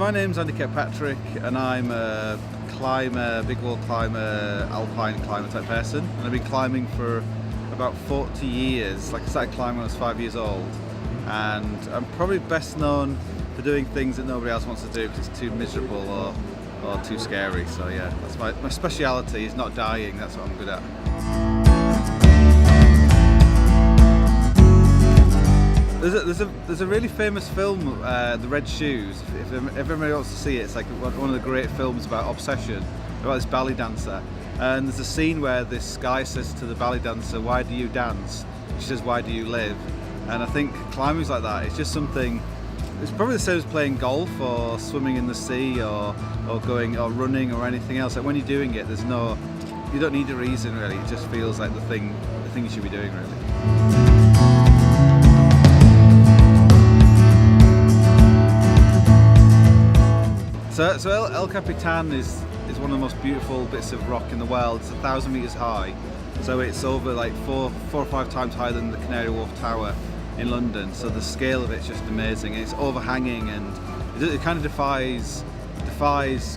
my name's Kirkpatrick, and I'm a climber, big wall climber, alpine climber type person, and I've been climbing for about 40 years. Like I started climbing when I was 5 years old, and I'm probably best known for doing things that nobody else wants to do because it's too miserable or too scary. So yeah, that's my speciality is not dying. That's what I'm good at. There's a really famous film, The Red Shoes. If everybody wants to see it, it's like one of the great films about obsession, about this ballet dancer. And there's a scene where this guy says to the ballet dancer, "Why do you dance?" She says, "Why do you live?" And I think climbing's like that. It's just something. It's probably the same as playing golf or swimming in the sea or going or running or anything else. Like when you're doing it, you don't need a reason really. It just feels like the thing you should be doing really. So El Capitan is one of the most beautiful bits of rock in the world. It's 1,000 meters high, so it's over like four or five times higher than the Canary Wharf Tower in London. So the scale of it's just amazing. It's overhanging, and it kind of defies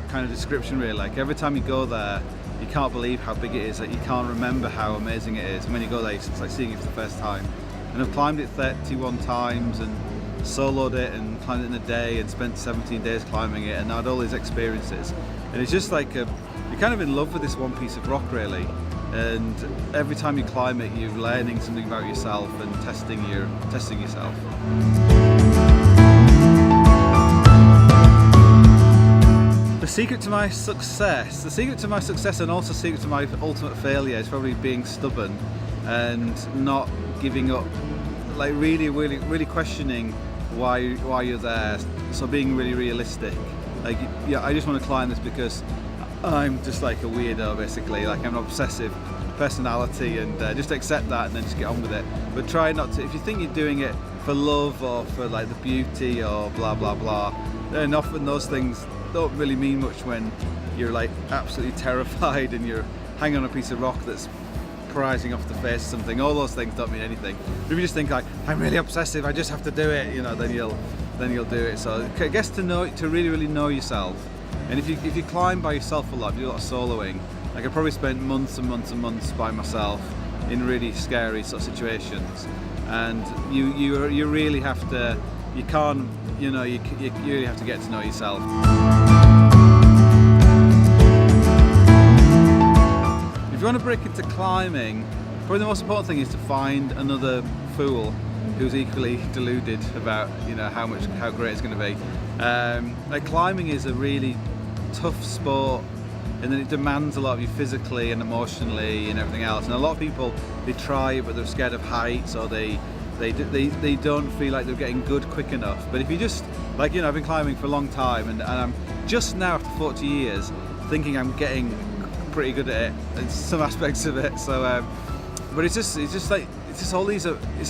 kind of description really. Like every time you go there, you can't believe how big it is. Like you can't remember how amazing it is. And when you go there, it's like seeing it for the first time. And I've climbed it 31 times and soloed it and climbed it in a day and spent 17 days climbing it, and I had all these experiences, and it's just like you're kind of in love with this one piece of rock really, and every time you climb it you're learning something about yourself and testing yourself. The secret to my success and also secret to my ultimate failure is probably being stubborn and not giving up, like really questioning why you're there. So being really realistic, like yeah, I just want to climb this because I'm just like a weirdo basically, like I'm an obsessive personality, and just accept that and then just get on with it. But try not to, if you think you're doing it for love or for like the beauty or blah blah blah, then often those things don't really mean much when you're like absolutely terrified and you're hanging on a piece of rock that's rising off the face or something. All those things don't mean anything. But if you just think like, I'm really obsessive, I just have to do it, you know, then you'll do it. So I guess to really know yourself. And if you climb by yourself a lot, do a lot of soloing. Like I probably spent months and months and months by myself in really scary sort of situations. And you really have to, you can't, you know, you really have to get to know yourself. If you want to break into climbing, probably the most important thing is to find another fool who's equally deluded about, you know, how great it's going to be. Like climbing is a really tough sport, and then it demands a lot of you physically and emotionally and everything else. And a lot of people, they try it but they're scared of heights, or they don't feel like they're getting good quick enough. But if you just, like, you know, I've been climbing for a long time, and I'm just now after 40 years thinking I'm getting pretty good at it in some aspects of it. So but it's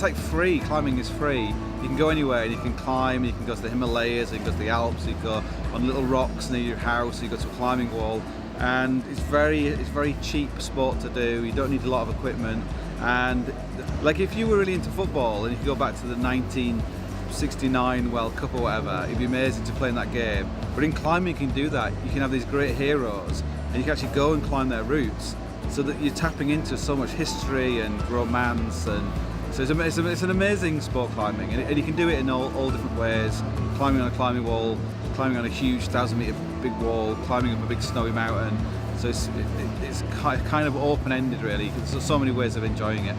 like free. Climbing is free. You can go anywhere and you can climb. You can go to the Himalayas, you can go to the Alps, you can go on little rocks near your house, you go to a climbing wall, and it's very cheap sport to do. You don't need a lot of equipment. And like if you were really into football and you could go back to the 1969 World Cup or whatever, it'd be amazing to play in that game. But in climbing you can do that. You can have these great heroes and you can actually go and climb their routes, so that you're tapping into so much history and romance. And so it's an amazing sport, climbing, and you can do it in all different ways. Climbing on a climbing wall, climbing on a huge 1,000-meter big wall, climbing up a big snowy mountain. So it's kind of open-ended really. There's so many ways of enjoying it.